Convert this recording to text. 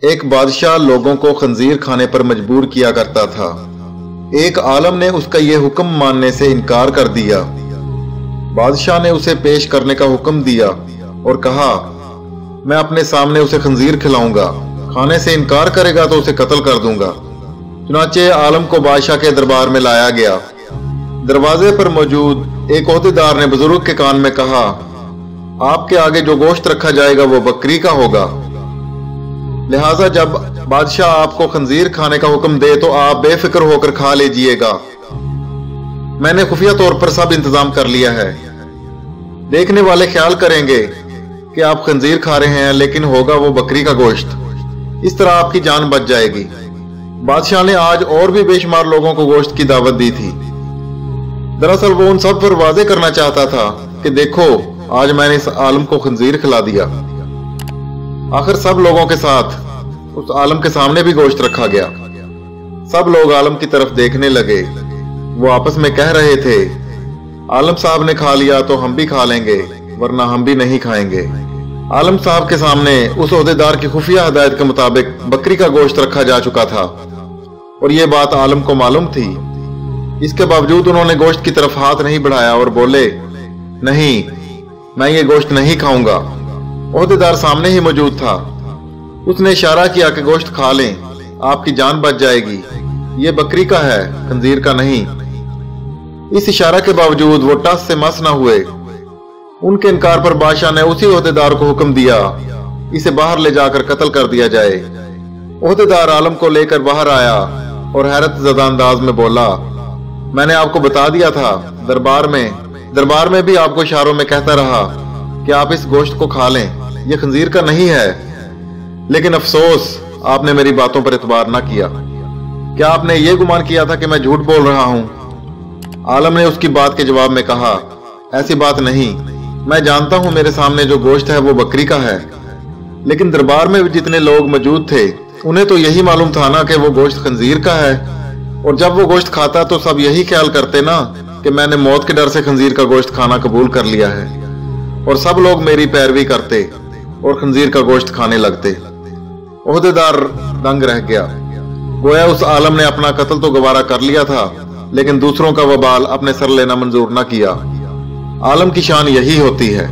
ایک بادشاہ لوگوں کو خنزیر کھانے پر مجبور کیا کرتا تھا۔ ایک عالم نے اس کا یہ حکم ماننے سے انکار کر دیا۔ بادشاہ نے اسے پیش کرنے کا حکم دیا اور کہا، میں اپنے سامنے اسے خنزیر کھلاؤں گا، کھانے سے انکار کرے گا تو اسے قتل کر دوں گا۔ چنانچہ عالم کو بادشاہ کے دربار میں لایا گیا۔ دروازے پر موجود ایک عہدیدار نے بزرگ کے کان میں کہا، آپ کے آگے جو گوشت رکھا جائے گا وہ بکری کا ہوگا، لہٰذا جب بادشاہ آپ کو خنزیر کھانے کا حکم دے تو آپ بے فکر ہو کر کھا لیجئے گا۔ میں نے خفیہ طور پر سب انتظام کر لیا ہے۔ دیکھنے والے خیال کریں گے کہ آپ خنزیر کھا رہے ہیں لیکن ہوگا وہ بکری کا گوشت، اس طرح آپ کی جان بچ جائے گی۔ بادشاہ نے آج اور بھی بے شمار لوگوں کو گوشت کی دعوت دی تھی۔ دراصل وہ ان سب پر واضح کرنا چاہتا تھا کہ دیکھو آج میں نے اس عالم کو خنزیر کھلا دیا۔ آخر سب لوگوں کے ساتھ اس عالم کے سامنے بھی گوشت رکھا گیا۔ سب لوگ عالم کی طرف دیکھنے لگے۔ وہ آپس میں کہہ رہے تھے، عالم صاحب نے کھا لیا تو ہم بھی کھا لیں گے، ورنہ ہم بھی نہیں کھائیں گے۔ عالم صاحب کے سامنے اس عہدیدار کی خفیہ ہدایت کے مطابق بکری کا گوشت رکھا جا چکا تھا اور یہ بات عالم کو معلوم تھی۔ اس کے باوجود انہوں نے گوشت کی طرف ہاتھ نہیں بڑھایا اور بولے، نہیں، میں یہ گوشت نہیں کھاؤں گا۔ عہدیدار سامنے ہی موجود تھا۔ اس نے اشارہ کیا کہ گوشت کھا لیں، آپ کی جان بچ جائے گی، یہ بکری کا ہے، خنزیر کا نہیں۔ اس اشارہ کے باوجود وہ ٹس سے مس نہ ہوئے۔ ان کے انکار پر بادشاہ نے اسی عہدیدار کو حکم دیا، اسے باہر لے جا کر قتل کر دیا جائے۔ عہدیدار عالم کو لے کر باہر آیا اور حیرت زدہ انداز میں بولا، میں نے آپ کو بتا دیا تھا، دربار میں بھی آپ کو اشاروں میں کہتا رہا کہ آپ اس گوشت کو کھا لیں، یہ خنزیر کا نہیں ہے، لیکن افسوس آپ نے میری باتوں پر اعتبار نہ کیا۔ کیا آپ نے یہ گمان کیا تھا کہ میں جھوٹ بول رہا ہوں؟ عالم نے اس کی بات کے جواب میں کہا، ایسی بات نہیں، میں جانتا ہوں میرے سامنے جو گوشت ہے وہ بکری کا ہے، لیکن دربار میں جتنے لوگ موجود تھے انہیں تو یہی معلوم تھا نا کہ وہ گوشت خنزیر کا ہے، اور جب وہ گوشت کھاتا تو سب یہی خیال کرتے نا کہ میں نے موت کے ڈر سے خنزیر کا گوشت کھانا قبول کر لیا ہے، اور سب لوگ میری پیروی کرتے اور خنزیر کا گوشت کھانے لگتے۔ عہدیدار دنگ رہ گیا۔ گویا اس عالم نے اپنا قتل تو گوارا کر لیا تھا لیکن دوسروں کا وبال اپنے سر لینا منظور نہ کیا۔ عالم کی شان یہی ہوتی ہے۔